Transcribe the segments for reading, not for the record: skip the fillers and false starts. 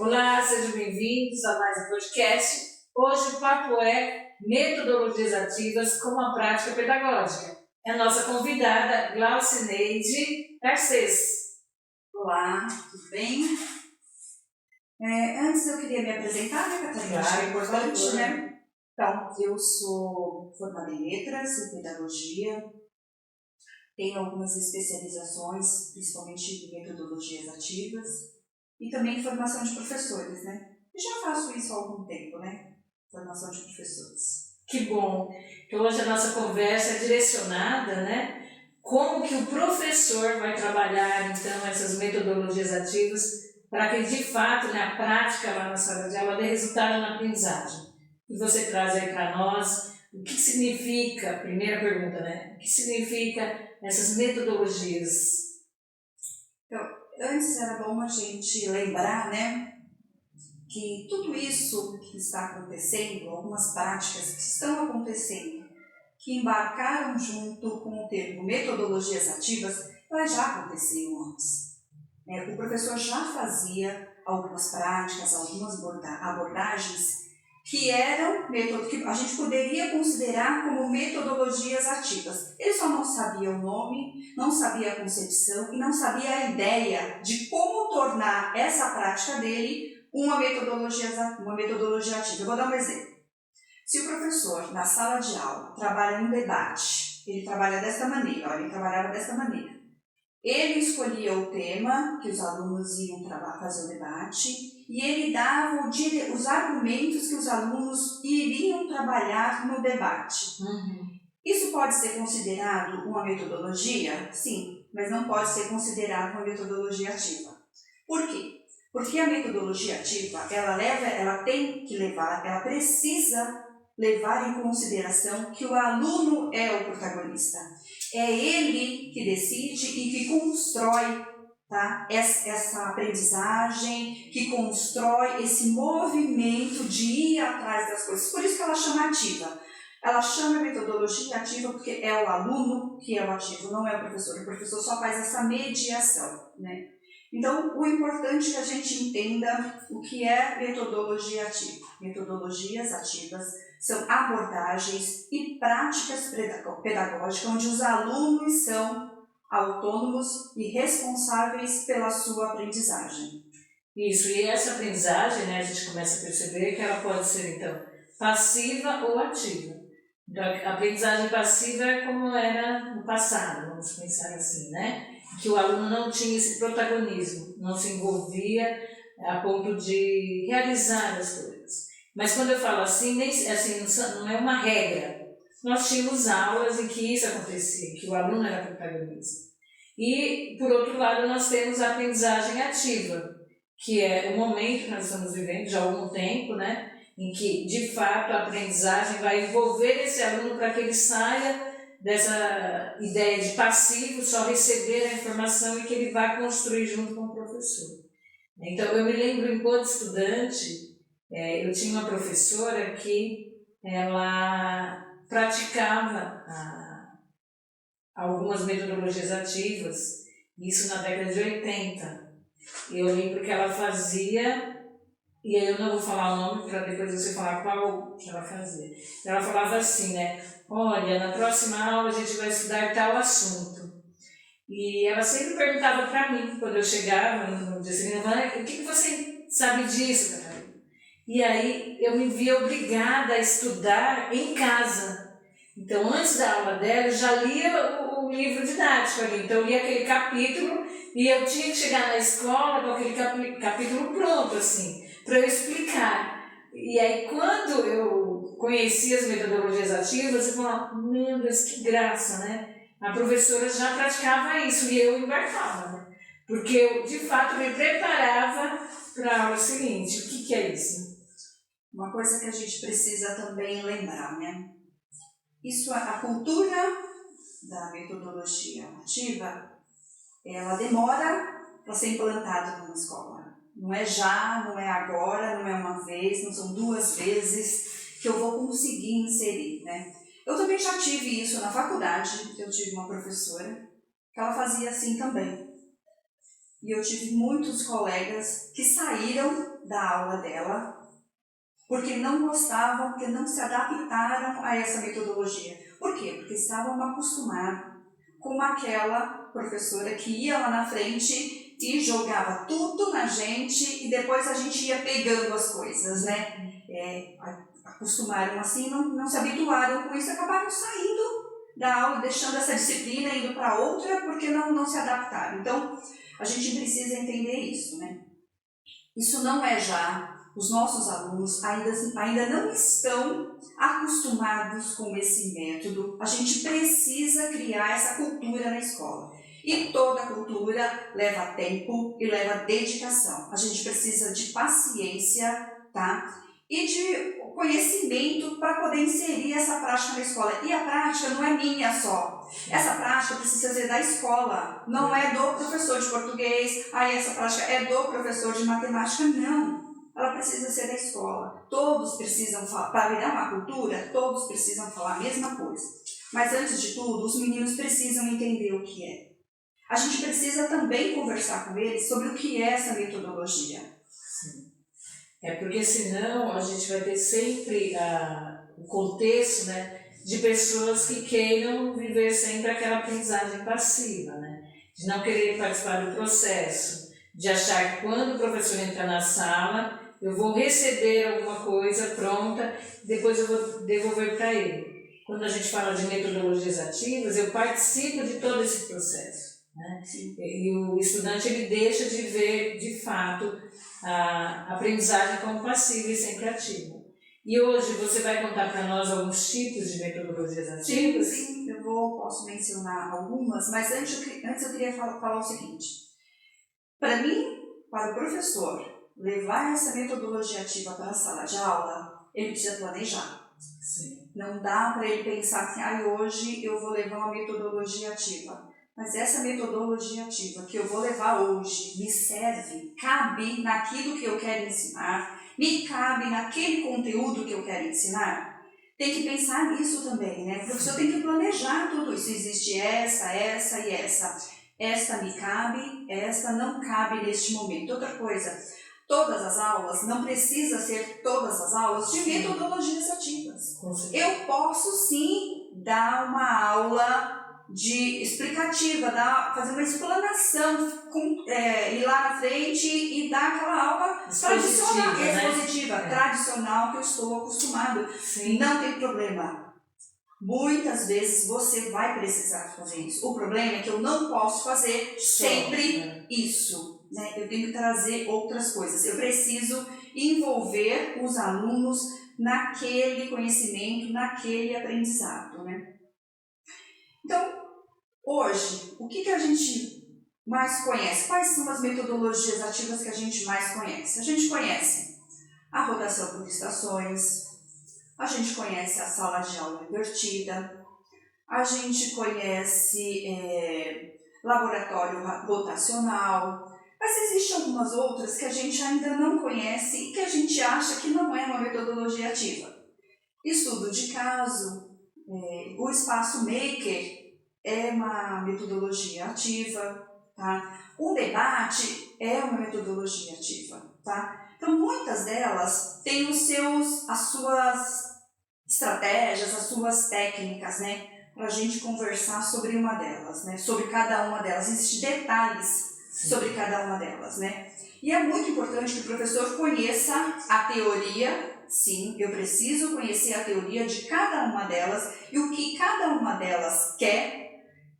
Olá, sejam bem-vindos a mais um podcast. Hoje o papo é metodologias ativas como a prática pedagógica. É a nossa convidada, Glaucineide Garcês. Olá, tudo bem? Antes eu queria me apresentar, né, Catarina? Acho que é importante, né? Então, eu sou formada em letras e pedagogia, tenho algumas especializações, principalmente em metodologias ativas, e também em formação de professores, né? Eu já faço isso há algum tempo, né? Formação de professores. Que bom! Então hoje a nossa conversa é direcionada, né? Como que o professor vai trabalhar, então, essas metodologias ativas para que, de fato, na prática, lá na sala de aula, dê resultado na aprendizagem. E você traz aí para nós o que significa, primeira pergunta, né? O que significa essas metodologias? Então, antes era bom a gente lembrar, né, que tudo isso que está acontecendo, algumas práticas que estão acontecendo, que embarcaram junto com o termo metodologias ativas, elas já aconteciam antes. O professor já fazia algumas práticas, algumas abordagens que eram que a gente poderia considerar como metodologias ativas. Ele só não sabia o nome, não sabia a concepção e não sabia a ideia de como tornar essa prática dele uma metodologia ativa. Eu vou dar um exemplo. Se o professor, na sala de aula, trabalha um debate, ele trabalha desta maneira, ele trabalhava desta maneira. Ele escolhia o tema que os alunos iam fazer o debate e ele dava os argumentos que os alunos iriam trabalhar no debate. Isso pode ser considerado uma metodologia? Sim, mas não pode ser considerado uma metodologia ativa. Por quê? Porque a metodologia ativa, ela precisa levar em consideração que o aluno é o protagonista. É ele que decide e que constrói, tá, essa aprendizagem, que constrói esse movimento de ir atrás das coisas. Por isso que ela chama ativa. Ela chama metodologia ativa porque é o aluno que é o ativo, não é o professor. O professor só faz essa mediação, né? Então, o importante é que a gente entenda o que é metodologia ativa. Metodologias ativas são abordagens e práticas pedagógicas onde os alunos são autônomos e responsáveis pela sua aprendizagem. Isso, e essa aprendizagem, né, a gente começa a perceber que ela pode ser, então, passiva ou ativa. Então, a aprendizagem passiva é como era no passado, vamos pensar assim, né? Que o aluno não tinha esse protagonismo, não se envolvia a ponto de realizar as coisas. Mas quando eu falo assim, nem, assim, não é uma regra. Nós tínhamos aulas em que isso acontecia, que o aluno era protagonista. E, por outro lado, nós temos a aprendizagem ativa, que é o momento que nós estamos vivendo já há algum tempo, né? Em que, de fato, a aprendizagem vai envolver esse aluno para que ele saia dessa ideia de passivo, só receber a informação e que ele vai construir junto com o professor. Então, eu me lembro, enquanto estudante, eu tinha uma professora que ela praticava algumas metodologias ativas, isso na década de 80. Eu lembro que ela fazia, e aí eu não vou falar o nome para depois você falar qual que ela fazia. Ela falava assim, né? Olha, na próxima aula a gente vai estudar tal assunto. E ela sempre perguntava para mim, quando eu chegava no dia seguinte, o que você sabe disso, Catarina? E aí eu me via obrigada a estudar em casa. Então, antes da aula dela, eu já lia o livro didático ali. Então, eu lia aquele capítulo e eu tinha que chegar na escola com aquele capítulo pronto, assim, para eu explicar. E aí, quando eu conheci as metodologias ativas, eu falava, meu Deus, que graça, né? A professora já praticava isso e eu embarcava, né? Porque eu, de fato, me preparava para a aula seguinte. O que é isso? Uma coisa que a gente precisa também lembrar, né? Isso, a cultura da metodologia ativa, ela demora para ser implantada numa escola. Não é já, não é agora, não é uma vez, não são duas vezes que eu vou conseguir inserir, né? Eu também já tive isso na faculdade, eu tive uma professora que ela fazia assim também. E eu tive muitos colegas que saíram da aula dela porque não gostavam, porque não se adaptaram a essa metodologia. Por quê? Porque estavam acostumados com aquela professora que ia lá na frente e jogava tudo na gente e depois a gente ia pegando as coisas, né? Acostumaram assim, não se habituaram com isso, acabaram saindo da aula, deixando essa disciplina, indo para outra porque não se adaptaram. Então, a gente precisa entender isso, né? Isso não é já... Os nossos alunos ainda não estão acostumados com esse método. A gente precisa criar essa cultura na escola. E toda cultura leva tempo e leva dedicação. A gente precisa de paciência, tá? E de conhecimento para poder inserir essa prática na escola. E a prática não é minha só. Essa prática precisa ser da escola. Não é do professor de português. Essa prática é do professor de matemática. Não. Ela precisa ser da escola. Todos precisam falar, para virar uma cultura, todos precisam falar a mesma coisa. Mas antes de tudo, os meninos precisam entender o que é. A gente precisa também conversar com eles sobre o que é essa metodologia. Sim. Porque senão a gente vai ter sempre o contexto, né, de pessoas que queiram viver sempre aquela aprendizagem passiva, né, de não querer participar do processo, de achar que quando o professor entrar na sala, eu vou receber alguma coisa pronta, depois eu vou devolver para ele. Quando a gente fala de metodologias ativas, eu participo de todo esse processo, né? E o estudante ele deixa de ver, de fato, a aprendizagem como passiva e sempre ativa. E hoje você vai contar para nós alguns tipos de metodologias ativas? Sim, eu posso mencionar algumas, mas antes eu queria falar o seguinte. Para mim, para o professor, levar essa metodologia ativa para a sala de aula, ele precisa planejar. Sim. Não dá para ele pensar assim, hoje eu vou levar uma metodologia ativa. Mas essa metodologia ativa que eu vou levar hoje me serve, cabe naquilo que eu quero ensinar, me cabe naquele conteúdo que eu quero ensinar. Tem que pensar nisso também, né? O professor tem que planejar tudo isso. Existe essa e essa. Esta me cabe, esta não cabe neste momento. Outra coisa, todas as aulas, não precisa ser todas as aulas de metodologias ativas. Eu posso sim dar uma aula explicativa, fazer uma explanação, ir lá na frente e dar aquela aula expositiva, tradicional que eu estou acostumado. Sim. Não tem problema. Muitas vezes você vai precisar fazer isso. O problema é que eu não posso fazer sempre isso, né? Eu tenho que trazer outras coisas. Eu preciso envolver os alunos naquele conhecimento, naquele aprendizado, né? Então, hoje, o que a gente mais conhece? Quais são as metodologias ativas que a gente mais conhece? A gente conhece a rotação por estações, a gente conhece a sala de aula invertida, a gente conhece laboratório rotacional, mas existem algumas outras que a gente ainda não conhece e que a gente acha que não é uma metodologia ativa. Estudo de caso, o espaço maker é uma metodologia ativa, tá? Um debate é uma metodologia ativa, tá? Então, muitas delas têm as suas estratégias, as suas técnicas, né? Para a gente conversar sobre uma delas, né? Sobre cada uma delas. Existem detalhes sobre cada uma delas, né? E é muito importante que o professor conheça a teoria. Sim, eu preciso conhecer a teoria de cada uma delas e o que cada uma delas quer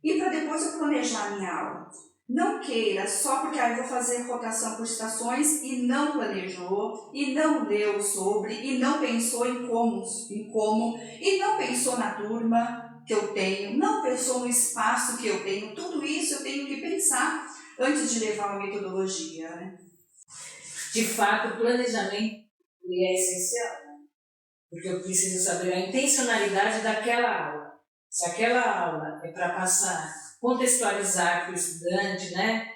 e para depois eu planejar a minha aula. Não queira só porque eu vou fazer rotação por estações e não planejou, e não leu sobre, e não pensou em como, e não pensou na turma que eu tenho, não pensou no espaço que eu tenho. Tudo isso eu tenho que pensar antes de levar uma metodologia, né? De fato, o planejamento é essencial, né? Porque eu preciso saber a intencionalidade daquela aula. Se aquela aula é para passar, contextualizar para o estudante, né?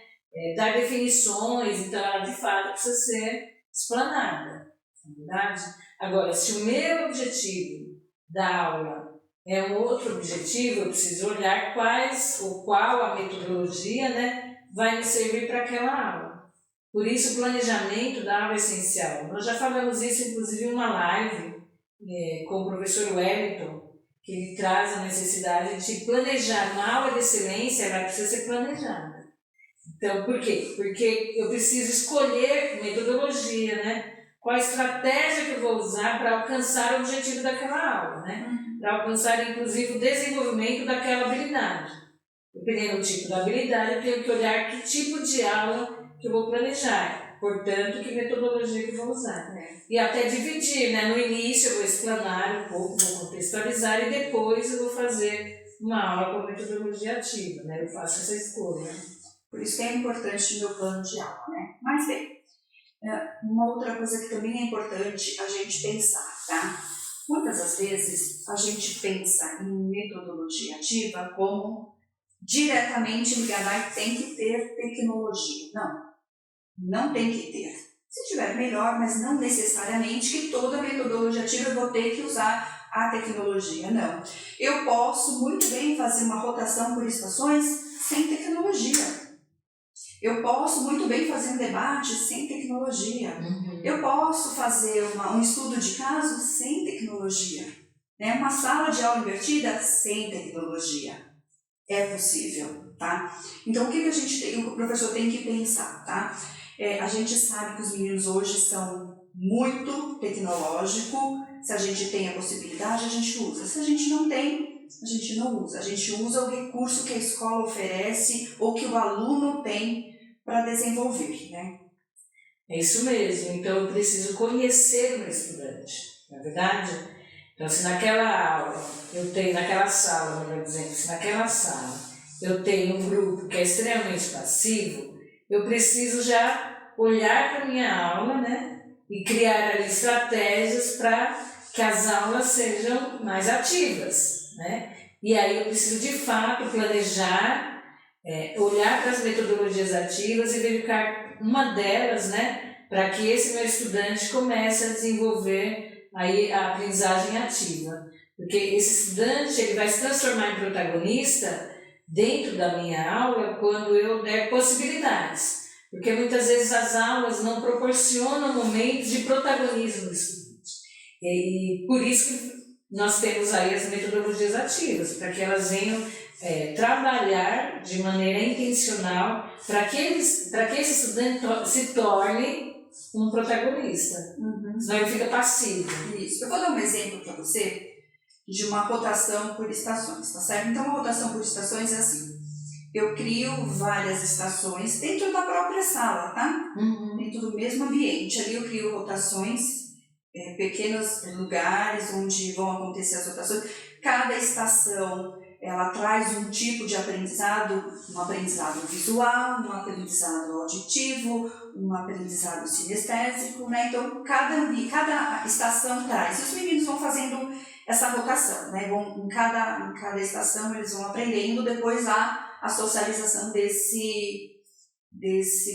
Dar definições, então ela de fato precisa ser explanada, não é verdade? Agora, se o meu objetivo da aula é um outro objetivo, eu preciso olhar qual a metodologia, né, vai me servir para aquela aula. Por isso, o planejamento da aula é essencial. Nós já falamos isso, inclusive, em uma live com o professor Wellington, que ele traz a necessidade de planejar. Uma aula de excelência, ela precisa ser planejada. Então, por quê? Porque eu preciso escolher metodologia, né? Qual a estratégia que eu vou usar para alcançar o objetivo daquela aula, né? Para alcançar, inclusive, o desenvolvimento daquela habilidade. Dependendo do tipo da habilidade, eu tenho que olhar que tipo de aula que eu vou planejar. Portanto, que metodologia que eu vou usar. E até dividir, né? No início eu vou explanar um pouco, vou contextualizar e depois eu vou fazer uma aula com metodologia ativa, né? Eu faço essa escolha. Por isso que é importante o meu plano de aula, né? Mas bem, uma outra coisa que também é importante a gente pensar, tá? Muitas das vezes a gente pensa em metodologia ativa como diretamente ligada a tem que ter tecnologia. Não tem que ter. Se tiver, melhor, mas não necessariamente que toda metodologia ativa eu vou ter que usar a tecnologia, não. Eu posso muito bem fazer uma rotação por estações sem tecnologia. Eu posso muito bem fazer um debate sem tecnologia. Eu posso fazer um estudo de caso sem tecnologia. Né? Uma sala de aula invertida sem tecnologia. É possível, tá? Então, o que o professor tem que pensar, tá? A gente sabe que os meninos hoje são muito tecnológicos. Se a gente tem a possibilidade, a gente usa. Se a gente não tem, a gente não usa. A gente usa o recurso que a escola oferece ou que o aluno tem para desenvolver, né? É isso mesmo. Então, eu preciso conhecer o meu estudante, não é verdade? Então, se naquela aula, naquela sala, melhor dizendo, se naquela sala eu tenho um grupo que é extremamente passivo, eu preciso já olhar para a minha aula, né? E criar ali estratégias para que as aulas sejam mais ativas, né? E aí eu preciso, de fato, planejar, olhar para as metodologias ativas e verificar uma delas, né? Para que esse meu estudante comece a desenvolver aí a aprendizagem ativa. Porque esse estudante ele vai se transformar em protagonista dentro da minha aula quando eu der possibilidades. Porque muitas vezes as aulas não proporcionam momentos de protagonismo do estudante. E por isso que nós temos aí as metodologias ativas, para que elas venham trabalhar de maneira intencional para que esse estudante se torne um protagonista. Senão ele fica passivo. Isso. Eu vou dar um exemplo para você de uma rotação por estações, tá certo? Então, uma rotação por estações é assim. Eu crio várias estações dentro da própria sala, tá? Dentro do mesmo ambiente. Ali eu crio rotações, pequenos lugares onde vão acontecer as rotações. Cada estação, ela traz um tipo de aprendizado, um aprendizado visual, um aprendizado auditivo, um aprendizado sinestésico, né? Então, cada estação traz. E os meninos vão fazendo essa rotação, né? Em cada estação eles vão aprendendo, depois a socialização desse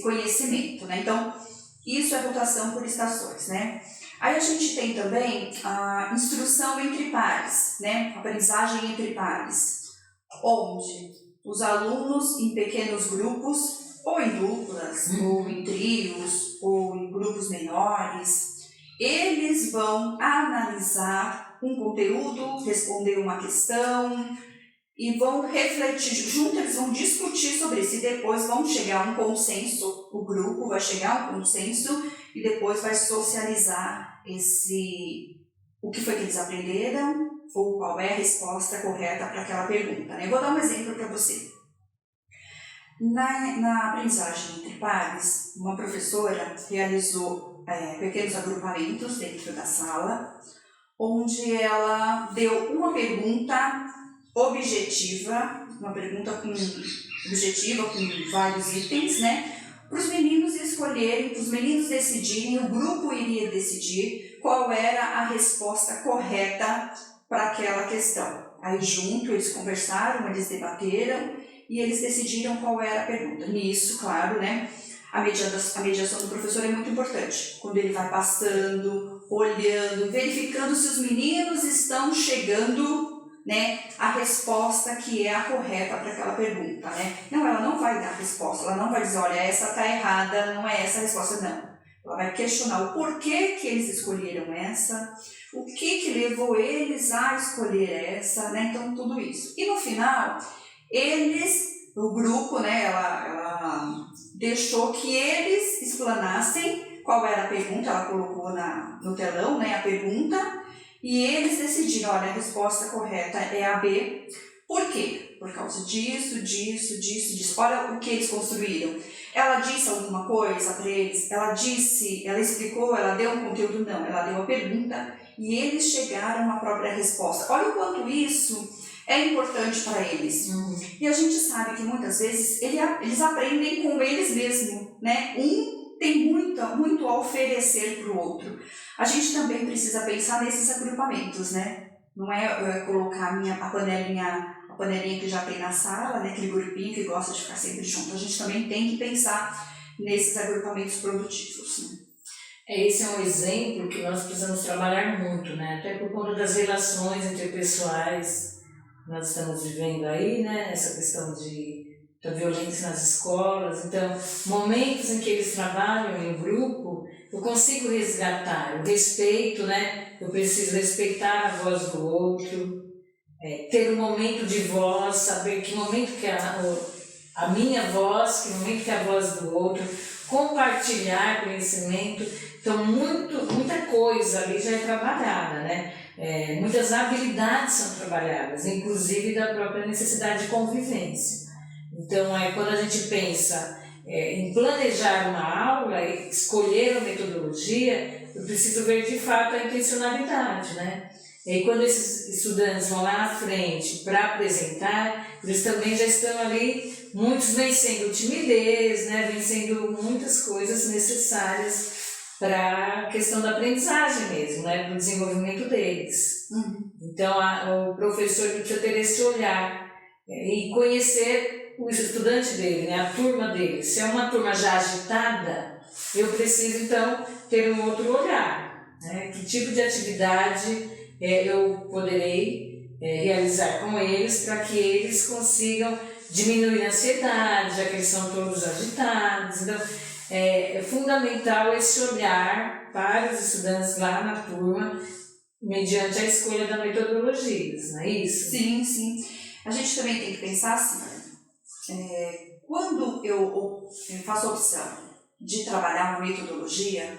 conhecimento, né? Então, isso é rotação por estações, né? Aí a gente tem também a instrução entre pares, né? Aprendizagem entre pares, onde os alunos em pequenos grupos, ou em duplas, ou em trios, ou em grupos menores, eles vão analisar um conteúdo, responder uma questão e vão refletir juntos, eles vão discutir sobre isso e depois vão chegar a um consenso, o grupo vai chegar a um consenso e depois vai socializar o que foi que eles aprenderam ou qual é a resposta correta para aquela pergunta, né? Eu vou dar um exemplo para você. Na aprendizagem entre pares, uma professora realizou pequenos agrupamentos dentro da sala, onde ela deu uma pergunta objetiva, com vários itens, né? Para os meninos escolherem, para os meninos decidirem, o grupo iria decidir qual era a resposta correta para aquela questão. Aí junto eles conversaram, eles debateram e eles decidiram qual era a pergunta. Nisso, claro, né? A mediação do professor é muito importante. Quando ele vai passando, olhando, verificando se os meninos estão chegando, né, a resposta que é a correta para aquela pergunta, né? Não, ela não vai dar a resposta, ela não vai dizer, olha, essa está errada, não é essa a resposta, não. Ela vai questionar o porquê que eles escolheram essa, o que levou eles a escolher essa, né? Então, tudo isso. E no final, o grupo, né, ela deixou que eles explanassem qual era a pergunta, ela colocou no telão, né, a pergunta, e eles decidiram, olha, a resposta correta é a B. Por quê? Por causa disso, disso, disso, disso. Olha o que eles construíram. Ela disse alguma coisa para eles? Ela explicou, ela deu um conteúdo? Não, ela deu a pergunta e eles chegaram à própria resposta. Olha o quanto isso é importante para eles. E a gente sabe que muitas vezes eles aprendem com eles mesmos, né? Um tem muito a oferecer para o outro. A gente também precisa pensar nesses agrupamentos, né? Não é colocar a panelinha que já tem na sala, né? Aquele grupinho que gosta de ficar sempre junto. A gente também tem que pensar nesses agrupamentos produtivos, né? Esse é um exemplo que nós precisamos trabalhar muito, né? Até por conta das relações interpessoais que nós estamos vivendo aí, né? Essa questão da violência nas escolas. Então, momentos em que eles trabalham em grupo, eu consigo resgatar o respeito, né? Eu preciso respeitar a voz do outro, ter um momento de voz, saber que momento que é a minha voz, que momento que é a voz do outro, compartilhar conhecimento. Então, muita coisa ali já é trabalhada, né? Muitas habilidades são trabalhadas, inclusive da própria necessidade de convivência. Então, quando a gente pensa em planejar uma aula, escolher uma metodologia, eu preciso ver de fato a intencionalidade, né? E quando esses estudantes vão lá à frente para apresentar, eles também já estão ali, muitos vencendo timidez, né? Vencendo muitas coisas necessárias para a questão da aprendizagem mesmo, né? Para o desenvolvimento deles. Então, o professor precisa ter esse olhar e conhecer o estudante dele, né? A turma dele. Se é uma turma já agitada, eu preciso, então, ter um outro olhar, né? Que tipo de atividade eu poderei realizar com eles para que eles consigam diminuir a ansiedade, já que eles são todos agitados. Então, é fundamental esse olhar para os estudantes lá na turma, mediante a escolha da metodologias, não é isso? Sim, sim. A gente também tem que pensar assim, quando eu faço a opção de trabalhar uma metodologia,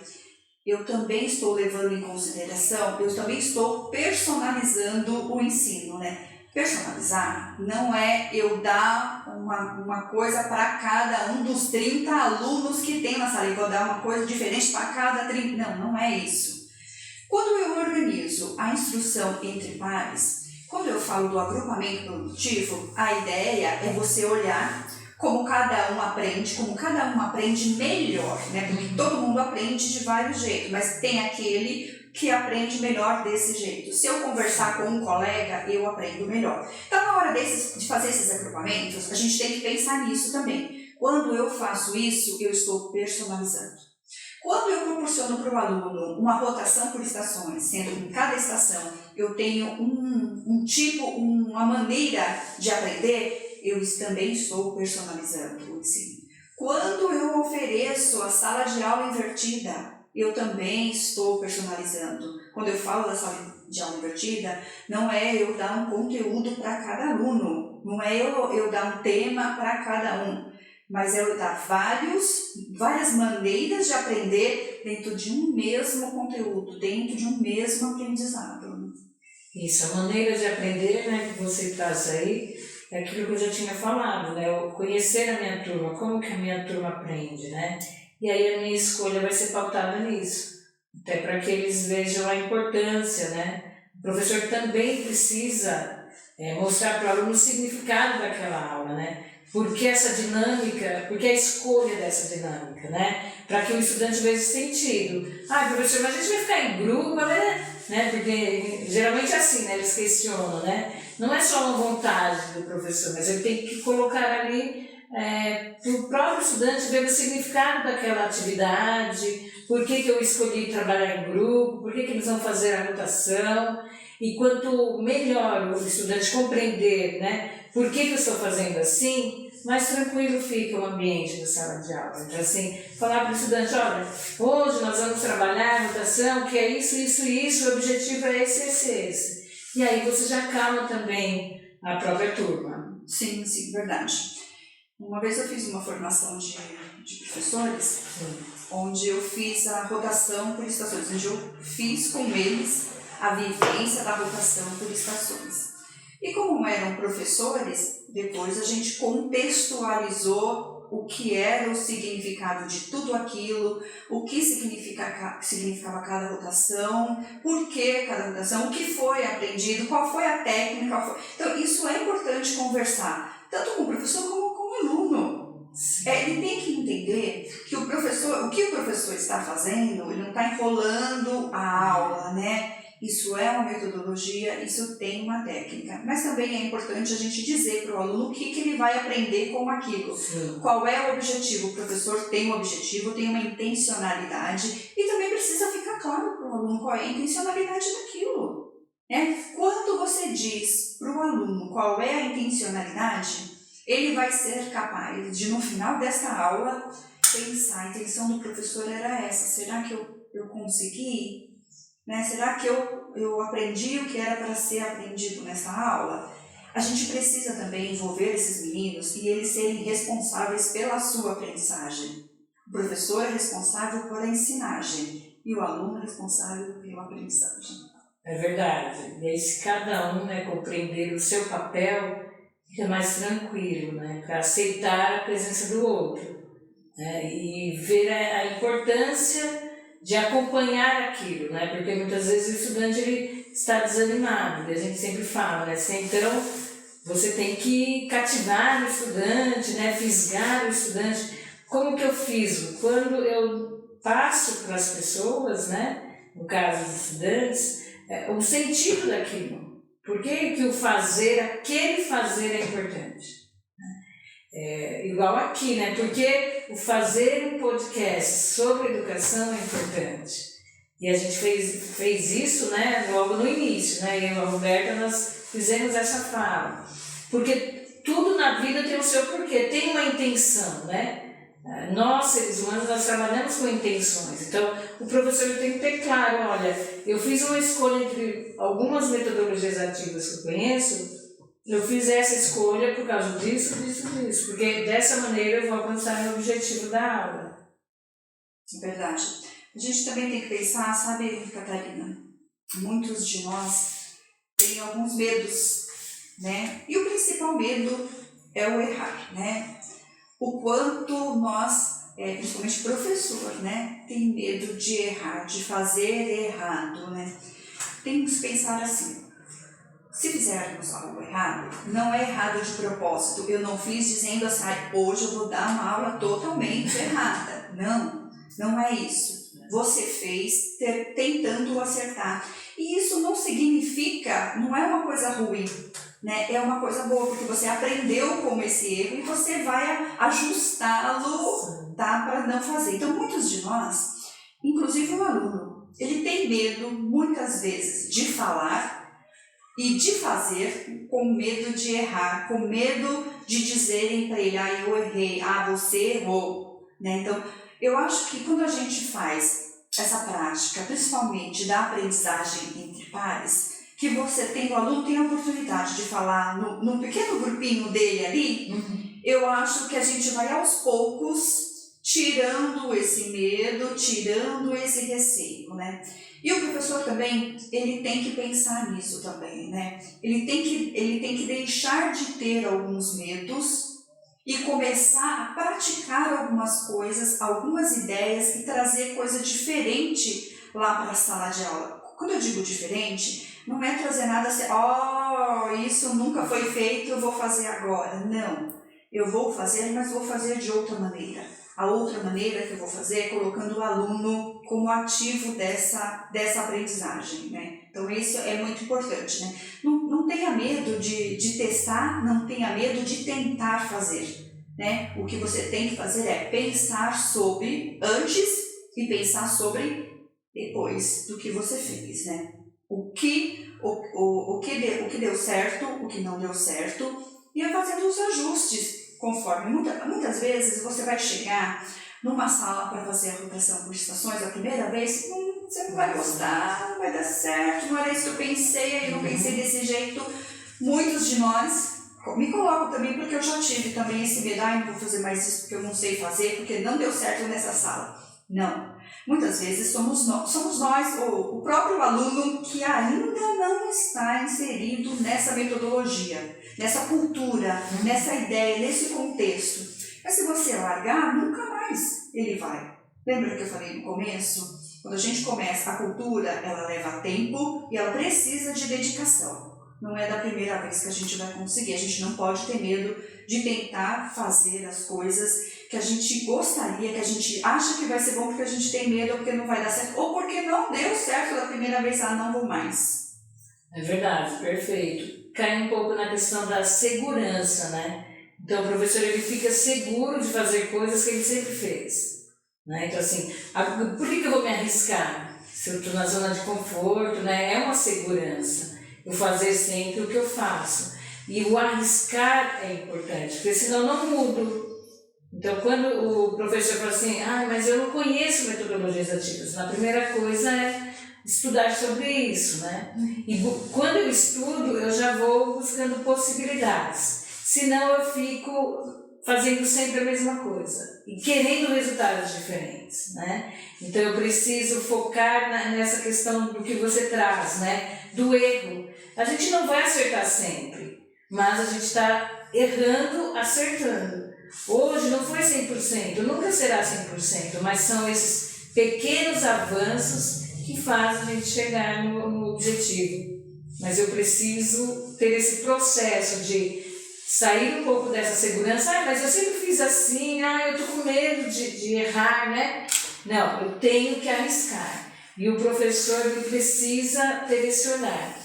eu também estou levando em consideração, eu também estou personalizando o ensino, né? Personalizar não é eu dar uma coisa para cada um dos 30 alunos que tem na sala, eu vou dar uma coisa diferente para cada 30, não é isso. Quando eu organizo a instrução entre pares, quando eu falo do agrupamento produtivo, a ideia é você olhar como cada um aprende melhor, né? Porque todo mundo aprende de vários jeitos, mas tem aquele que aprende melhor desse jeito. Se eu conversar com um colega, eu aprendo melhor. Então, na hora de fazer esses agrupamentos, a gente tem que pensar nisso também. Quando eu faço isso, eu estou personalizando. Quando eu proporciono para o aluno uma rotação por estações, sendo que em cada estação eu tenho uma maneira de aprender, eu também estou personalizando o ensino. Quando eu ofereço a sala de aula invertida, eu também estou personalizando. Quando eu falo da sala de aula invertida, não é eu dar um conteúdo para cada aluno, não é eu dar um tema para cada um, mas é eu dar várias maneiras de aprender dentro de um mesmo conteúdo, dentro de um mesmo aprendizado. Isso, a maneira de aprender, né, que você traz aí, é aquilo que eu já tinha falado, né? Eu conhecer a minha turma, como que a minha turma aprende, né? E aí a minha escolha vai ser pautada nisso, até para que eles vejam a importância, né? O professor também precisa mostrar para o aluno o significado daquela aula, né? Por que essa dinâmica, por que a escolha dessa dinâmica, né? Para que o estudante veja sentido. Professor, mas a gente vai ficar em grupo, né? Porque geralmente é assim, né? Eles questionam, né? Não é só uma vontade do professor, mas ele tem que colocar ali para o próprio estudante ver o significado daquela atividade, por que eu escolhi trabalhar em grupo, por que eles vão fazer a rotação. E quanto melhor o estudante compreender, né, por que eu estou fazendo assim, mais tranquilo fica o ambiente da sala de aula. Então, assim, falar para o estudante, olha, hoje nós vamos trabalhar a rotação, que é isso, isso e isso, o objetivo é esse. E aí você já calma também a própria turma. Sim, verdade. Uma vez eu fiz uma formação de professores, onde eu fiz a rotação por estações, onde eu fiz com eles a vivência da rotação por estações. E como eram professores, depois a gente contextualizou o que era o significado de tudo aquilo, o que significava cada rotação, por que cada rotação, o que foi aprendido, qual foi a técnica. Então isso é importante conversar, tanto com o professor como com o aluno. Ele tem que entender que o que o professor está fazendo, ele não está enrolando a aula, né? Isso é uma metodologia, isso tem uma técnica. Mas também é importante a gente dizer para o aluno o que ele vai aprender com aquilo. Sim. Qual é o objetivo? O professor tem um objetivo, tem uma intencionalidade e também precisa ficar claro para o aluno qual é a intencionalidade daquilo. Né? Quando você diz para o aluno qual é a intencionalidade, ele vai ser capaz de, no final desta aula, pensar, a intenção do professor era essa, será que eu consegui? Né? Será que eu aprendi o que era para ser aprendido nessa aula? A gente precisa também envolver esses meninos e eles serem responsáveis pela sua aprendizagem. O professor é responsável pela ensinagem e o aluno é responsável pela aprendizagem. É verdade. E aí, se cada um, né, compreender o seu papel, fica mais tranquilo, né, para aceitar a presença do outro, né, e ver a importância de acompanhar aquilo, né? Porque muitas vezes o estudante ele está desanimado, e a gente sempre fala, né? Então você tem que cativar o estudante, né? Fisgar o estudante. Como que eu fisgo? Quando eu passo para as pessoas, né? No caso dos estudantes, o sentido daquilo. Por que o fazer, aquele fazer é importante? Igual aqui, né? Porque o fazer um podcast sobre educação é importante. E a gente fez isso, né, logo no início, né? Eu e a Roberta, nós fizemos essa fala. Porque tudo na vida tem o seu porquê, tem uma intenção, né? Nós, seres humanos, nós trabalhamos com intenções. Então, o professor tem que ter claro, olha, eu fiz uma escolha entre algumas metodologias ativas que eu conheço, eu fiz essa escolha por causa disso, porque dessa maneira eu vou alcançar o objetivo da aula. É verdade. A gente também tem que pensar, sabe, Catarina, muitos de nós têm alguns medos, né? E o principal medo é o errar, né? O quanto nós, principalmente professor, né, tem medo de errar, de fazer errado, né? Temos que pensar assim. Se fizermos algo errado, não é errado de propósito. Eu não fiz dizendo assim, hoje eu vou dar uma aula totalmente errada. Não é isso. Você fez tentando acertar. E isso não significa, não é uma coisa ruim, né? É uma coisa boa, porque você aprendeu com esse erro e você vai ajustá-lo, tá? Para não fazer. Então, muitos de nós, inclusive o aluno, ele tem medo, muitas vezes, de falar e de fazer com medo de errar, com medo de dizerem para ele, eu errei, você errou, né? Então, eu acho que quando a gente faz essa prática, principalmente da aprendizagem entre pares, que o aluno tem a oportunidade de falar num pequeno grupinho dele ali, eu acho que a gente vai aos poucos tirando esse medo, tirando esse receio, né? E o professor também, ele tem que pensar nisso também, né? Ele tem que deixar de ter alguns medos e começar a praticar algumas coisas, algumas ideias e trazer coisa diferente lá para a sala de aula. Quando eu digo diferente, não é trazer nada assim, isso nunca foi feito, eu vou fazer agora. Não, eu vou fazer, mas vou fazer de outra maneira. A outra maneira que eu vou fazer é colocando o aluno como ativo dessa aprendizagem, né? Então isso é muito importante, né? Não tenha medo de testar, não tenha medo de tentar fazer, né? O que você tem que fazer é pensar sobre antes e pensar sobre depois do que você fez, né? o que deu certo, o que não deu certo, e ia fazendo os ajustes conforme. Muitas vezes você vai chegar numa sala para fazer a rotação por estações a primeira vez, você não vai gostar, não vai dar certo, não era isso que eu pensei, aí eu não pensei desse jeito. Muitos de nós, me coloco também porque eu já tive também esse medo, não vou fazer mais isso porque eu não sei fazer, porque não deu certo nessa sala. Não. Muitas vezes somos nós, o próprio aluno, que ainda não está inserido nessa metodologia, nessa cultura, nessa ideia, nesse contexto. Mas se você largar, nunca mais ele vai. Lembra que eu falei no começo? Quando a gente começa a cultura, ela leva tempo e ela precisa de dedicação. Não é da primeira vez que a gente vai conseguir. A gente não pode ter medo de tentar fazer as coisas que a gente gostaria, que a gente acha que vai ser bom porque a gente tem medo ou porque não vai dar certo, ou porque não deu certo da primeira vez, não vou mais. É verdade, perfeito. Cai um pouco na questão da segurança, né? Então o professor ele fica seguro de fazer coisas que ele sempre fez. Né? Então assim, por que eu vou me arriscar? Se eu estou na zona de conforto, né? É uma segurança eu fazer sempre o que eu faço. E o arriscar é importante, porque senão eu não mudo. Então, quando o professor fala assim, mas eu não conheço metodologias ativas, a primeira coisa é estudar sobre isso, né? E quando eu estudo, eu já vou buscando possibilidades. Senão eu fico fazendo sempre a mesma coisa e querendo resultados diferentes, né? Então, eu preciso focar nessa questão do que você traz, né? Do erro. A gente não vai acertar sempre, mas a gente está errando, acertando. Hoje não foi 100%, nunca será 100%, mas são esses pequenos avanços que fazem a gente chegar no objetivo. Mas eu preciso ter esse processo de sair um pouco dessa segurança. Mas eu sempre fiz assim, eu estou com medo de errar, né? Não, eu tenho que arriscar. E o professor ele precisa ter esse olhar.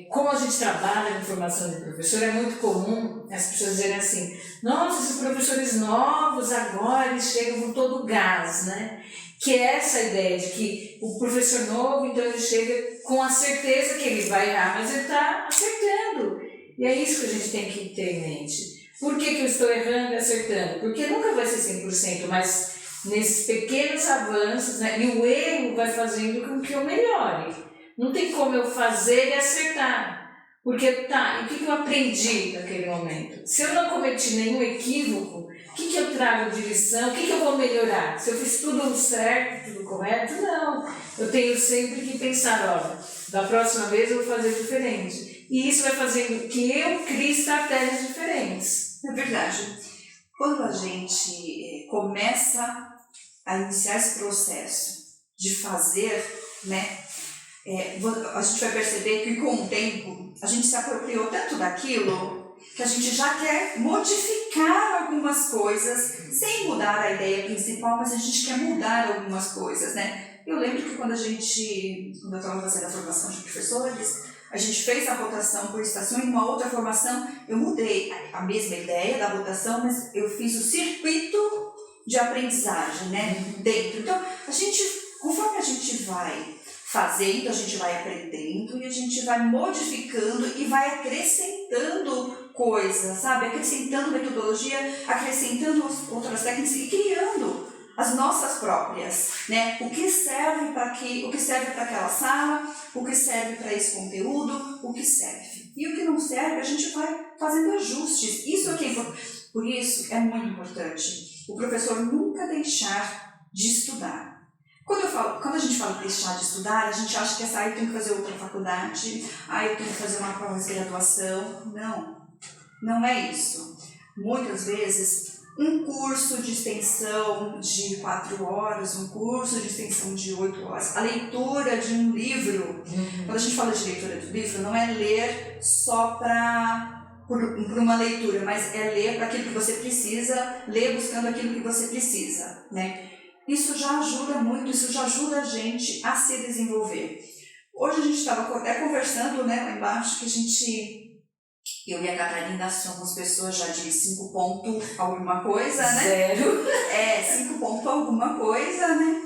Como a gente trabalha com formação de professor, é muito comum as pessoas dizerem assim, nossa, esses professores novos agora eles chegam com todo o gás, né? Que é essa ideia de que o professor novo, então ele chega com a certeza que ele vai errar, mas ele está acertando. E é isso que a gente tem que ter em mente. Por que eu estou errando e acertando? Porque nunca vai ser 100%, mas nesses pequenos avanços, né? E o erro vai fazendo com que eu melhore. Não tem como eu fazer e acertar. Porque, e o que eu aprendi naquele momento? Se eu não cometi nenhum equívoco, o que eu trago de lição? O que eu vou melhorar? Se eu fiz tudo certo, tudo correto? Não. Eu tenho sempre que pensar, olha, da próxima vez eu vou fazer diferente. E isso vai fazendo que eu crie estratégias diferentes. É verdade. Quando a gente começa a iniciar esse processo de fazer, né? A gente vai perceber que com o tempo a gente se apropriou tanto daquilo que a gente já quer modificar algumas coisas sem mudar a ideia principal, mas a gente quer mudar algumas coisas, né? Eu lembro que quando eu estava fazendo a formação de professores, a gente fez a rotação por estação e numa outra formação eu mudei a mesma ideia da rotação, mas eu fiz o circuito de aprendizagem, né? Dentro. Então, conforme a gente vai fazendo, a gente vai aprendendo e a gente vai modificando e vai acrescentando coisas, sabe? Acrescentando metodologia, acrescentando outras técnicas e criando as nossas próprias, né? O que serve para aquela sala, o que serve para esse conteúdo, o que serve. E o que não serve, a gente vai fazendo ajustes. Isso aqui é importante. Por isso, é muito importante o professor nunca deixar de estudar. Quando a gente fala deixar de estudar, a gente acha que eu tenho que fazer outra faculdade, eu tenho que fazer uma pós-graduação. Não é isso. Muitas vezes, um curso de extensão de 4 horas, um curso de extensão de 8 horas, a leitura de um livro. Quando a gente fala de leitura de um livro, não é ler só por uma leitura, mas é ler para aquilo que você precisa, ler buscando aquilo que você precisa, né? Isso já ajuda muito, isso já ajuda a gente a se desenvolver. Hoje a gente estava até conversando, né, lá embaixo, que eu e a Catarina somos pessoas já de 5 ponto alguma coisa, né? 0. 5 ponto alguma coisa, né?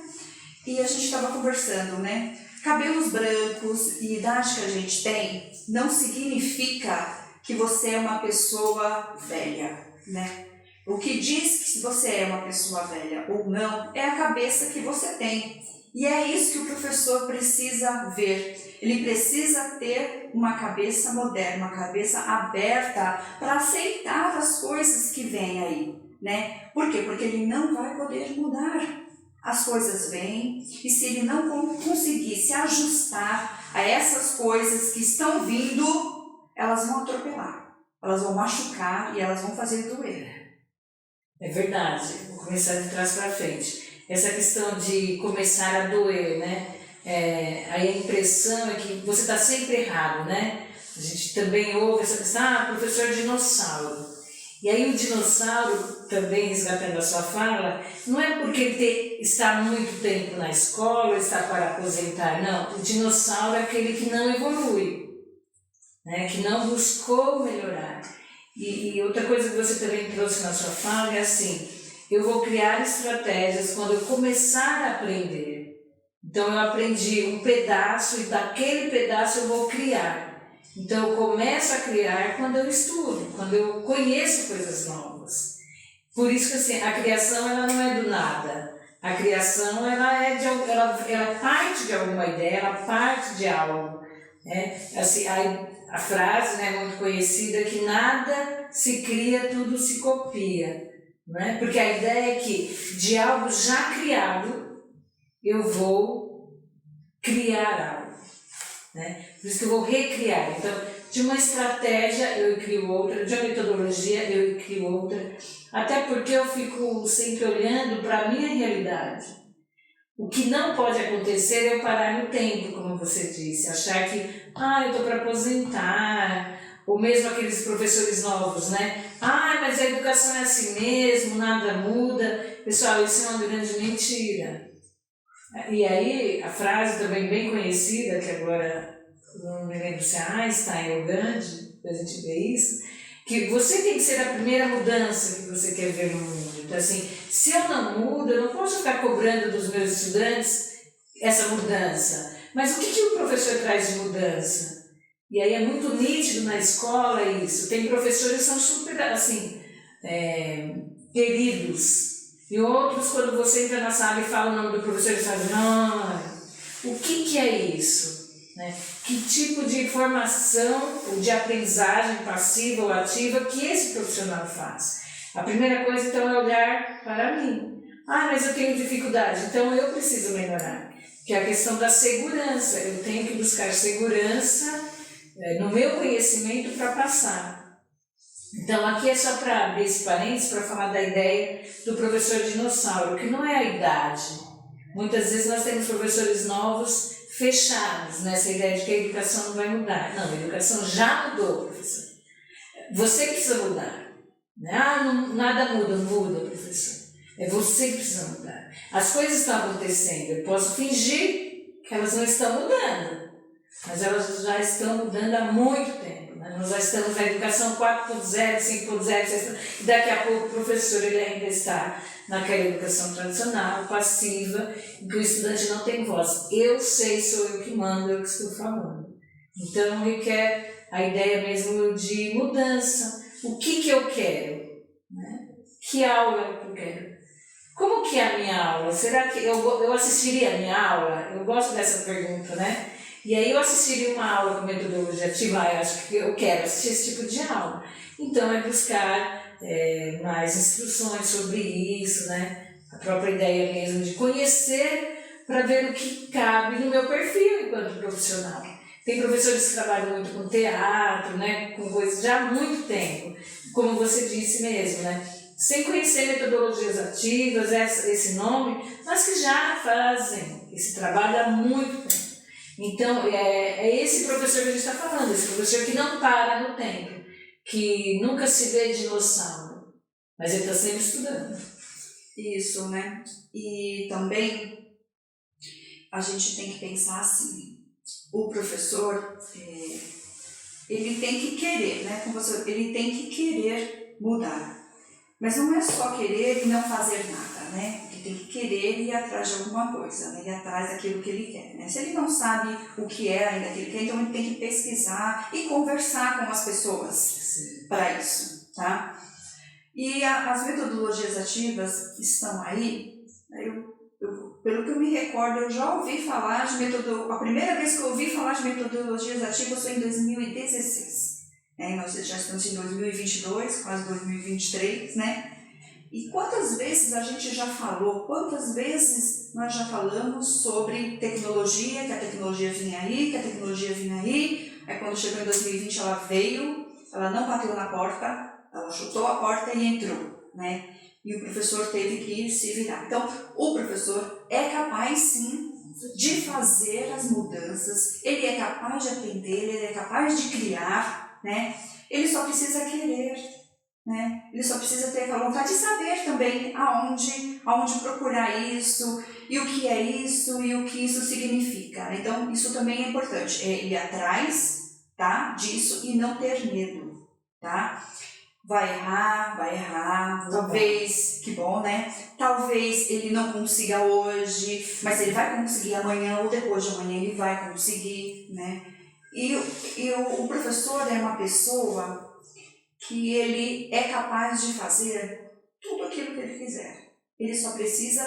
E a gente estava conversando, né? cabelos brancos e idade que a gente tem não significa que você é uma pessoa velha, né? O que diz que se você é uma pessoa velha ou não é a cabeça que você tem. E é isso que o professor precisa ver. Ele precisa ter uma cabeça moderna, uma cabeça aberta para aceitar as coisas que vêm aí, né? Por quê? Porque ele não vai poder mudar. As coisas vêm e se ele não conseguir se ajustar a essas coisas que estão vindo, elas vão atropelar, elas vão machucar e elas vão fazer doer. É verdade, vou começar de trás para frente. Essa questão de começar a doer, né? Aí a impressão é que você está sempre errado, né? A gente também ouve essa questão, professor dinossauro. E aí o dinossauro, também resgatando a sua fala, não é porque ele está muito tempo na escola, está para aposentar, não. O dinossauro é aquele que não evolui, né? Que não buscou melhorar. E outra coisa que você também trouxe na sua fala é assim, eu vou criar estratégias quando eu começar a aprender. Então eu aprendi um pedaço e daquele pedaço eu vou criar. Então eu começo a criar quando eu estudo, quando eu conheço coisas novas. Por isso que assim, a criação ela não é do nada. A criação ela parte de alguma ideia, ela parte de algo. Né? Assim, a frase, né, muito conhecida, que nada se cria, tudo se copia. Né? Porque a ideia é que de algo já criado, eu vou criar algo. Né? Por isso que eu vou recriar. Então, de uma estratégia eu crio outra, de uma metodologia eu crio outra. Até porque eu fico sempre olhando para a minha realidade. O que não pode acontecer é eu parar no tempo, como você disse, achar que, eu estou para aposentar, ou mesmo aqueles professores novos, né? Mas a educação é assim mesmo, nada muda. Pessoal, isso é uma grande mentira. E aí, a frase também bem conhecida, que agora não me lembro se é Einstein ou Gandhi, a gente vê isso, que você tem que ser a primeira mudança que você quer ver no mundo. Então, assim, se eu não mudo, eu não posso ficar cobrando dos meus estudantes essa mudança. Mas o que o professor traz de mudança? E aí é muito nítido na escola isso. Tem professores que são super, assim, queridos. E outros, quando você entra na sala e fala o nome do professor, eles falam, o que é isso? Né? Que tipo de formação ou de aprendizagem passiva ou ativa que esse profissional faz? A primeira coisa, então, é olhar para mim. Mas eu tenho dificuldade, então eu preciso melhorar. Que é a questão da segurança. Eu tenho que buscar segurança no meu conhecimento para passar. Então, aqui é só para abrir esse parênteses para falar da ideia do professor dinossauro, que não é a idade. Muitas vezes nós temos professores novos fechados nessa ideia de que a educação não vai mudar. Não, a educação já mudou, professor. Você precisa mudar. Nada muda, professor. É você que precisa mudar. As coisas estão acontecendo. Eu posso fingir que elas não estão mudando, mas elas já estão mudando há muito tempo. Nós já estamos na educação 4.0, 5.0, 6.0, e daqui a pouco o professor ele ainda está naquela educação tradicional, passiva, em que o estudante não tem voz. Eu sei, sou eu que mando, eu que estou falando. Então, ele quer a ideia mesmo de mudança. O que eu quero? Né? Que aula eu quero? Como que é a minha aula? Será que eu assistiria a minha aula? Eu gosto dessa pergunta, né? E aí eu assistiria uma aula com metodologia ativa, eu acho que eu quero assistir esse tipo de aula. Então é buscar mais instruções sobre isso, né? A própria ideia mesmo de conhecer para ver o que cabe no meu perfil enquanto profissional. Tem professores que trabalham muito com teatro, né? Com coisas já há muito tempo, como você disse mesmo, né? Sem conhecer metodologias ativas, esse nome, mas que já fazem esse trabalho há muito tempo. Então, é esse professor que a gente está falando, esse professor que não para no tempo, que nunca se vê dinossauro, mas ele está sempre estudando. Isso, né? E também a gente tem que pensar assim, o professor, ele tem que querer, né? Ele tem que querer mudar, mas não é só querer e não fazer nada. né? Ele tem que querer ir atrás de alguma coisa, né? Ir atrás daquilo que ele quer, né? Se ele não sabe o que é ainda que ele quer, então ele tem que pesquisar e conversar com as pessoas para isso, tá? E as metodologias ativas estão aí. Pelo que eu me recordo, eu já ouvi falar de a primeira vez que eu ouvi falar de metodologias ativas foi em 2016. Nós já estamos em 2022, quase 2023, né? E quantas vezes a gente já falou, quantas vezes nós já falamos sobre tecnologia, que a tecnologia vinha aí, que a tecnologia vinha aí. Aí quando chegou em 2020 ela veio, ela não bateu na porta, ela chutou a porta e entrou, né? E o professor teve que se virar. Então, o professor é capaz, sim, de fazer as mudanças, ele é capaz de aprender, ele é capaz de criar, né? Ele só precisa querer, né? Ele só precisa ter aquela vontade de saber também aonde procurar isso, e o que é isso, e o que isso significa, né? Então, isso também é importante, é ir atrás, tá, disso e não ter medo, tá? Vai errar, talvez, que bom, né? Talvez ele não consiga hoje, mas ele vai conseguir amanhã ou depois de amanhã ele vai conseguir, né? E o professor é uma pessoa que ele é capaz de fazer tudo aquilo que ele quiser. Ele só precisa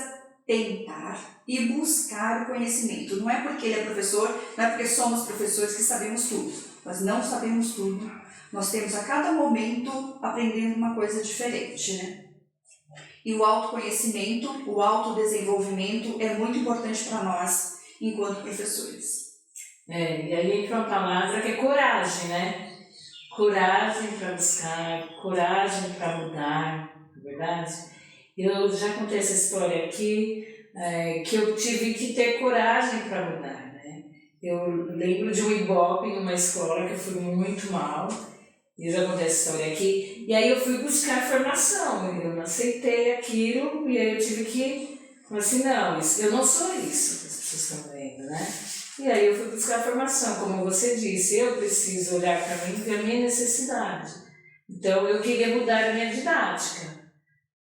tentar e buscar o conhecimento. Não é porque ele é professor, não é porque somos professores que sabemos tudo. Nós não sabemos tudo. Nós temos a cada momento aprendendo uma coisa diferente, né? E o autoconhecimento, o autodesenvolvimento é muito importante para nós, enquanto professores. E aí entra uma palavra que é coragem, né? Coragem para buscar, coragem para mudar, não é verdade? Eu já contei essa história aqui, que eu tive que ter coragem para mudar, né? Eu lembro de um Ibope em uma escola que eu fui muito mal, eu já contei essa história aqui, e aí eu fui buscar formação, eu não aceitei aquilo, e aí eu tive que falar assim, não, eu não sou isso que as pessoas estão vendo, né? E aí eu fui buscar formação, como você disse, eu preciso olhar para mim e ver a minha necessidade. Então eu queria mudar a minha didática,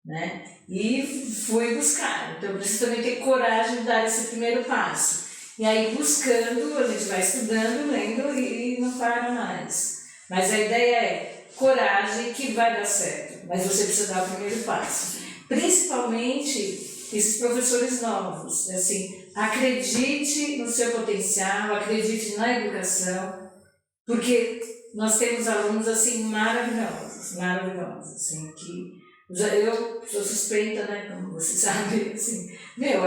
né? E fui buscar. Então eu preciso também ter coragem de dar esse primeiro passo. E aí buscando, a gente vai estudando, lendo e não para mais. Mas a ideia é coragem que vai dar certo, mas você precisa dar o primeiro passo. Principalmente esses professores novos, assim, acredite no seu potencial, acredite na educação, porque nós temos alunos assim maravilhosos, assim, que eu sou suspeita, né, como você sabe, assim,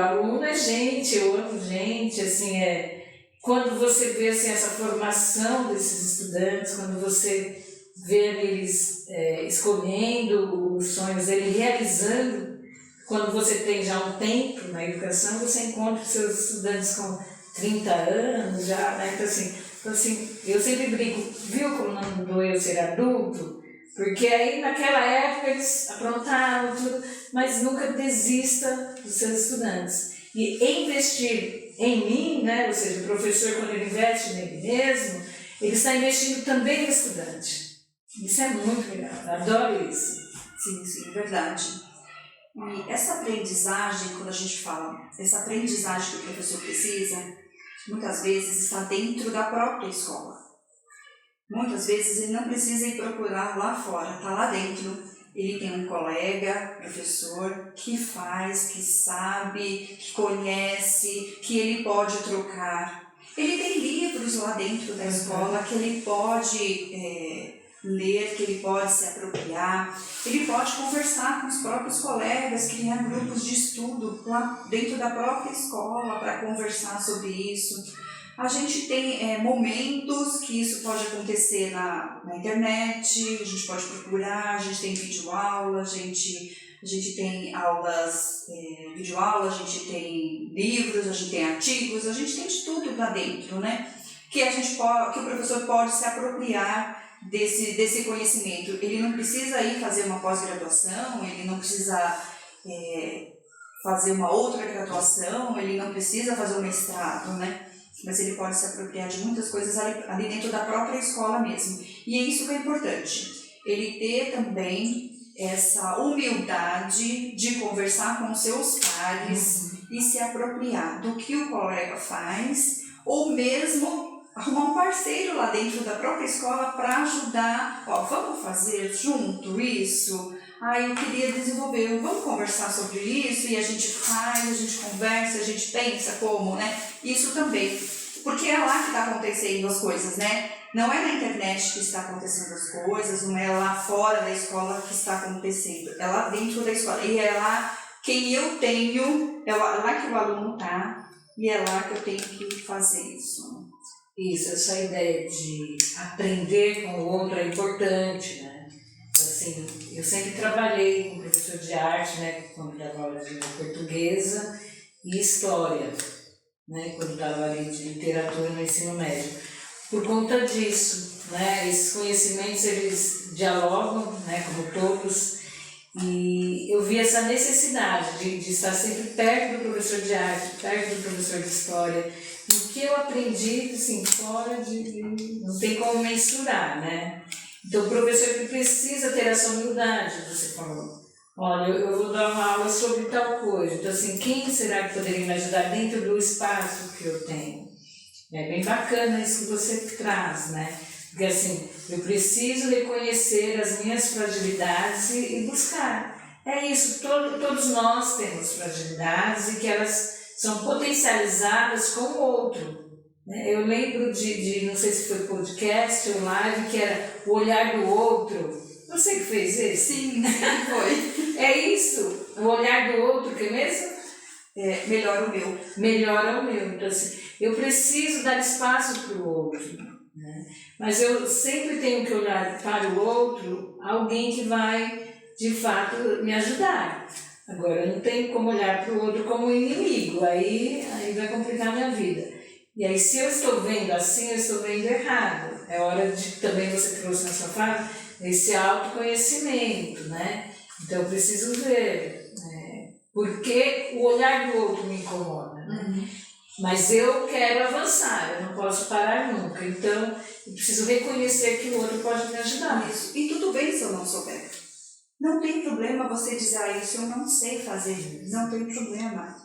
aluno é gente, eu amo gente, assim, quando você vê assim, essa formação desses estudantes, quando você vê eles escolhendo os sonhos dele, realizando, quando você tem já um tempo na educação, você encontra os seus estudantes com 30 anos já, né? Então assim, eu sempre brinco, viu como não mudou eu ser adulto? Porque aí naquela época eles aprontaram tudo, mas nunca desista dos seus estudantes. E investir em mim, né? Ou seja, o professor quando ele investe nele mesmo, ele está investindo também no estudante. Isso é muito legal, eu adoro isso. Sim, verdade. E essa aprendizagem, quando a gente fala, essa aprendizagem que o professor precisa, muitas vezes está dentro da própria escola. Muitas vezes ele não precisa ir procurar lá fora, está lá dentro. Ele tem um colega, professor, que faz, que sabe, que conhece, que ele pode trocar. Ele tem livros lá dentro da escola que ele pode ler, que ele pode se apropriar. Ele pode conversar com os próprios colegas, criar grupos de estudo lá dentro da própria escola para conversar sobre isso. A gente tem momentos que isso pode acontecer na internet, a gente pode procurar, a gente tem videoaula, a gente tem aulas, videoaula, a gente tem livros, a gente tem artigos, a gente tem de tudo lá dentro, né? Que o professor pode se apropriar desse conhecimento. Ele não precisa ir fazer uma pós-graduação, ele não precisa fazer uma outra graduação, ele não precisa fazer um mestrado, né? Mas ele pode se apropriar de muitas coisas ali dentro da própria escola mesmo. E é isso que é importante, ele ter também essa humildade de conversar com seus pares e se apropriar do que o colega faz, ou mesmo arrumar um parceiro lá dentro da própria escola para ajudar. Ó, vamos fazer junto isso? Eu queria desenvolver, vamos conversar sobre isso, e a gente faz, a gente conversa, a gente pensa como, né? Isso também, porque é lá que está acontecendo as coisas, né? Não é na internet que está acontecendo as coisas, não é lá fora da escola que está acontecendo, é lá dentro da escola. E é lá quem eu tenho, é lá que o aluno está, e é lá que eu tenho que fazer isso. Isso, essa ideia de aprender com o outro é importante, né? Assim, eu sempre trabalhei com professor de arte, né? Quando dava aula de portuguesa e história, né? Quando dava ali de literatura no ensino médio. Por conta disso, né? Esses conhecimentos, eles dialogam, né? Como todos, e eu vi essa necessidade de estar sempre perto do professor de arte, perto do professor de história. E o que eu aprendi, assim, fora de... não tem como mensurar, né? Então, o professor que precisa ter essa humildade, você falou. Olha, eu vou dar uma aula sobre tal coisa. Então, assim, quem será que poderia me ajudar dentro do espaço que eu tenho? É bem bacana isso que você traz, né? Porque, assim, eu preciso reconhecer as minhas fragilidades e buscar. É isso, todos nós temos fragilidades e que elas são potencializadas com o outro. Eu lembro de, não sei se foi podcast ou live, que era o olhar do outro. Você que fez isso? Sim, foi. É isso, o olhar do outro, que é mesmo? Melhora o meu. Melhora o meu. Então, assim, eu preciso dar espaço para o outro, né? Mas eu sempre tenho que olhar para o outro alguém que vai, de fato, me ajudar. Agora, eu não tenho como olhar para o outro como inimigo, aí vai complicar a minha vida. E aí, se eu estou vendo assim, eu estou vendo errado. É hora de, também você trouxe na sua fala, esse autoconhecimento, né? Então, eu preciso ver, porque o olhar do outro me incomoda, né? Mas eu quero avançar, eu não posso parar nunca. Então, eu preciso reconhecer que o outro pode me ajudar. Isso. E tudo bem se eu não souber. Não tem problema você dizer, isso eu não sei fazer. Não tem problema.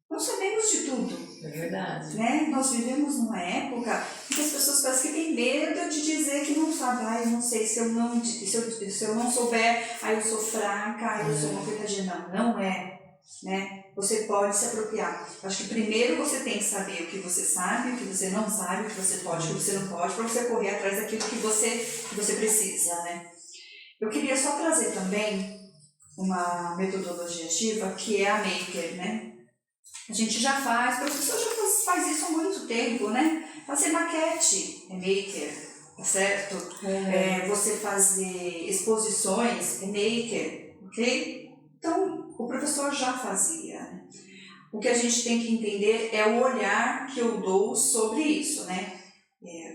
Nós sabemos de tudo. É verdade. Né? Nós vivemos numa época em que as pessoas parecem que têm medo de dizer que não sabe. Eu não sei, se eu não souber, eu sou fraca, eu sou uma coitadinha. Não é. Né? Você pode se apropriar. Acho que primeiro você tem que saber o que você sabe, o que você não sabe, o que você pode, o que você não pode, para você correr atrás daquilo que você precisa. Né? Eu queria só trazer também uma metodologia ativa que é a Maker, né? A gente já faz, o professor já faz isso há muito tempo, né? Fazer maquete é Maker, tá certo? Você fazer exposições é Maker, ok? Então, o professor já fazia. O que a gente tem que entender é o olhar que eu dou sobre isso, né?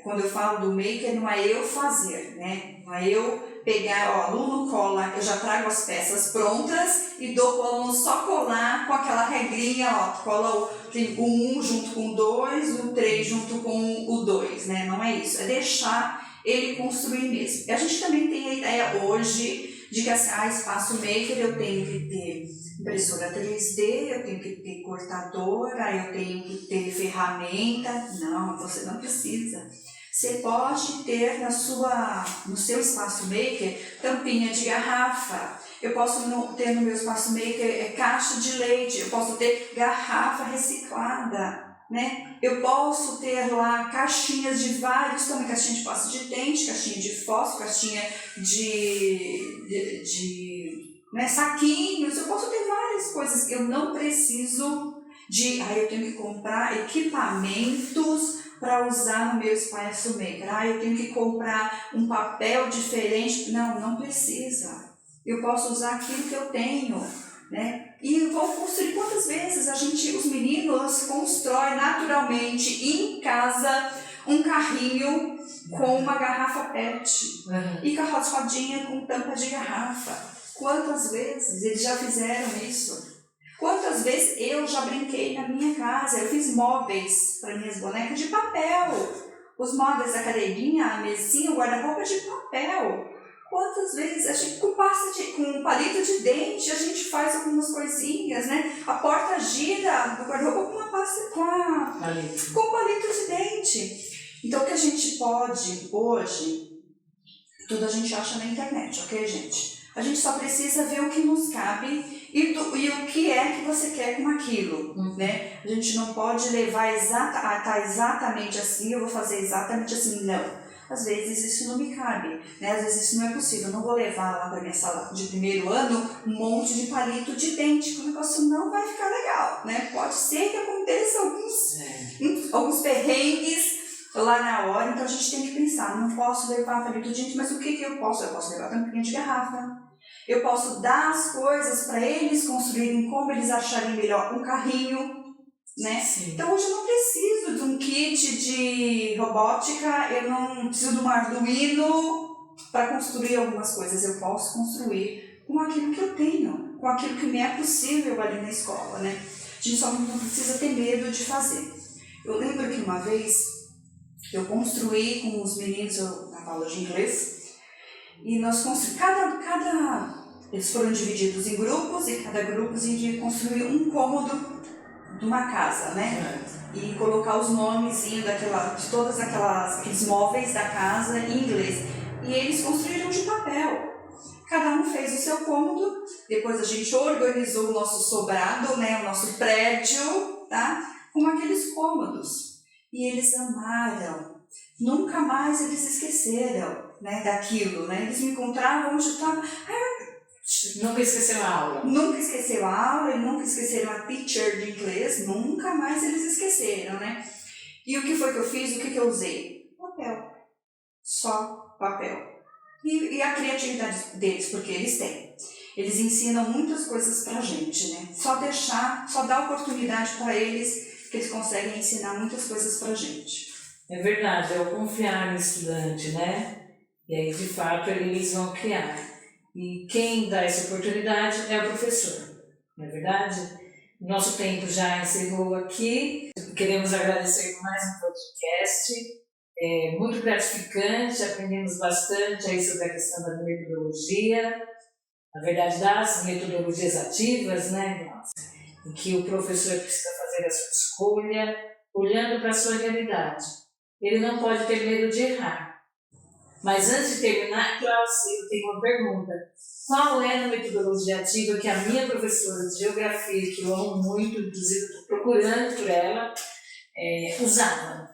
Quando eu falo do Maker, não é eu fazer, né? Não é eu pegar, o aluno cola, eu já trago as peças prontas e dou para o aluno só colar com aquela regrinha, cola o 1 junto com o 2, o 3 junto com o 2, né? Não é isso, é deixar ele construir mesmo. E a gente também tem a ideia hoje de que espaço Maker eu tenho que ter impressora 3D, eu tenho que ter cortadora, eu tenho que ter ferramenta. Não, você não precisa. Você pode ter no seu espaço Maker tampinha de garrafa. Eu posso ter no meu espaço Maker caixa de leite. Eu posso ter garrafa reciclada, né? Eu posso ter lá caixinhas de vários tamanhos, caixinha de pasta de dente, caixinha de fósforo, caixinha de saquinhos. Eu posso ter várias coisas. Eu não preciso eu tenho que comprar equipamentos para usar no meu espaço Maker. Eu tenho que comprar um papel diferente. Não precisa. Eu posso usar aquilo que eu tenho, né? E vou construir quantas vezes os meninos constroem naturalmente em casa um carrinho com uma garrafa PET e carroça rodinha com tampa de garrafa. Quantas vezes eles já fizeram isso? Quantas vezes eu já brinquei na minha casa? Eu fiz móveis para minhas bonecas de papel. Os móveis da cadeirinha, a mesinha, o guarda-roupa de papel. Quantas vezes a gente, com palito de dente, a gente faz algumas coisinhas, né? A porta gira do guarda-roupa com com palito de dente. Então, o que a gente pode hoje, tudo a gente acha na internet, ok, gente? A gente só precisa ver o que nos cabe e o que é que você quer com aquilo, né? A gente não pode levar tá exatamente assim, eu vou fazer exatamente assim, não. Às vezes isso não me cabe, né? Às vezes isso não é possível. Eu não vou levar lá para minha sala de primeiro ano um monte de palito de dente, que o negócio não vai ficar legal, né? Pode ser que aconteça alguns perrengues lá na hora, então a gente tem que pensar, não posso levar palito de dente, mas o que eu posso? Eu posso levar tampinha de garrafa, eu posso dar as coisas para eles construírem como eles acharem melhor um carrinho, né? Então hoje eu não preciso de um kit de robótica, eu não preciso de um Arduino para construir algumas coisas, eu posso construir com aquilo que eu tenho, com aquilo que me é possível ali na escola, né? A gente só não precisa ter medo de fazer. Eu lembro que uma vez eu construí com os meninos na aula de inglês e nós construímos, eles foram divididos em grupos e cada grupo iria construir um cômodo de uma casa, né? E colocar os nomezinhos de todos aqueles móveis da casa em inglês. E eles construíram de papel. Cada um fez o seu cômodo, depois a gente organizou o nosso sobrado, né? O nosso prédio, tá? Com aqueles cômodos. E eles amaram. Nunca mais eles esqueceram, né? Daquilo, né? Eles me encontravam onde eu estava. Nunca esqueceu a aula. Nunca esqueceu a aula e nunca esqueceram a teacher de inglês, nunca mais eles esqueceram, né? E o que foi que eu fiz? O que eu usei? Papel. Só papel. E a criatividade deles, porque eles têm. Eles ensinam muitas coisas pra gente, né? Só dar oportunidade para eles, que eles conseguem ensinar muitas coisas pra gente. É verdade, é o confiar no estudante, né? E aí, de fato, eles vão criar. E quem dá essa oportunidade é o professor, não é verdade? Nosso tempo já encerrou aqui. Queremos agradecer por mais um podcast. É muito gratificante, aprendemos bastante aí sobre a questão da metodologia, na verdade das metodologias ativas, né, em que o professor precisa fazer a sua escolha, olhando para a sua realidade. Ele não pode ter medo de errar. Mas antes de terminar, Cláudia, eu tenho uma pergunta. Qual é a metodologia ativa que a minha professora de geografia, que eu amo muito, inclusive estou procurando por ela, usava?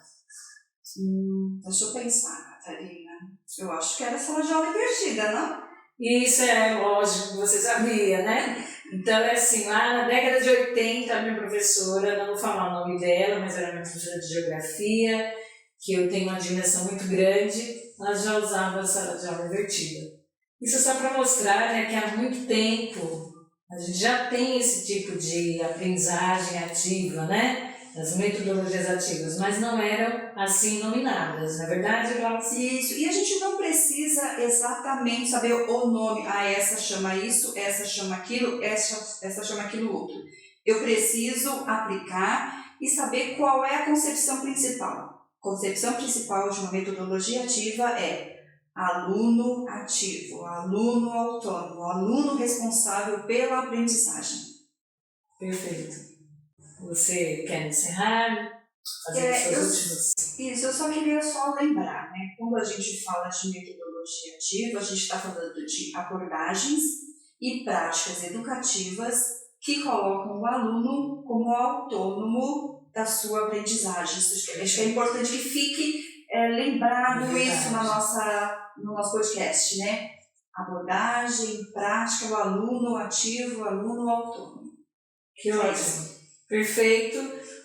Deixa eu pensar, Catarina. Eu acho que era sala de aula invertida, não? Isso é lógico, você sabia, né? Então é assim, lá na década de 80, a minha professora, não vou falar o nome dela, mas era minha professora de geografia, que eu tenho uma admiração muito grande, ela já usava a sala de aula invertida. Isso é só para mostrar, né, que há muito tempo a gente já tem esse tipo de aprendizagem ativa, né? As metodologias ativas, mas não eram assim nominadas, não é verdade, Glaucia? Isso, e a gente não precisa exatamente saber o nome, essa chama isso, essa chama aquilo, essa chama aquilo outro. Eu preciso aplicar e saber qual é a concepção principal. A concepção principal de uma metodologia ativa é aluno ativo, aluno autônomo, aluno responsável pela aprendizagem. Perfeito. Você quer encerrar? Fazer suas últimas? Isso, eu só queria lembrar, né? Quando a gente fala de metodologia ativa, a gente está falando de abordagens e práticas educativas que colocam o aluno como autônomo da sua aprendizagem. Acho que é importante que fique lembrado isso no nosso podcast, né? Abordagem, prática, o aluno ativo, o aluno autônomo. Que ótimo. Perfeito.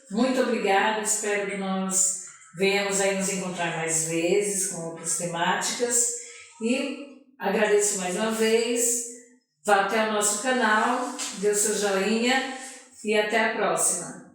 Muito obrigada. Espero que nós venhamos aí nos encontrar mais vezes com outras temáticas. E agradeço mais uma vez. Vá até o nosso canal, dê o seu joinha e até a próxima.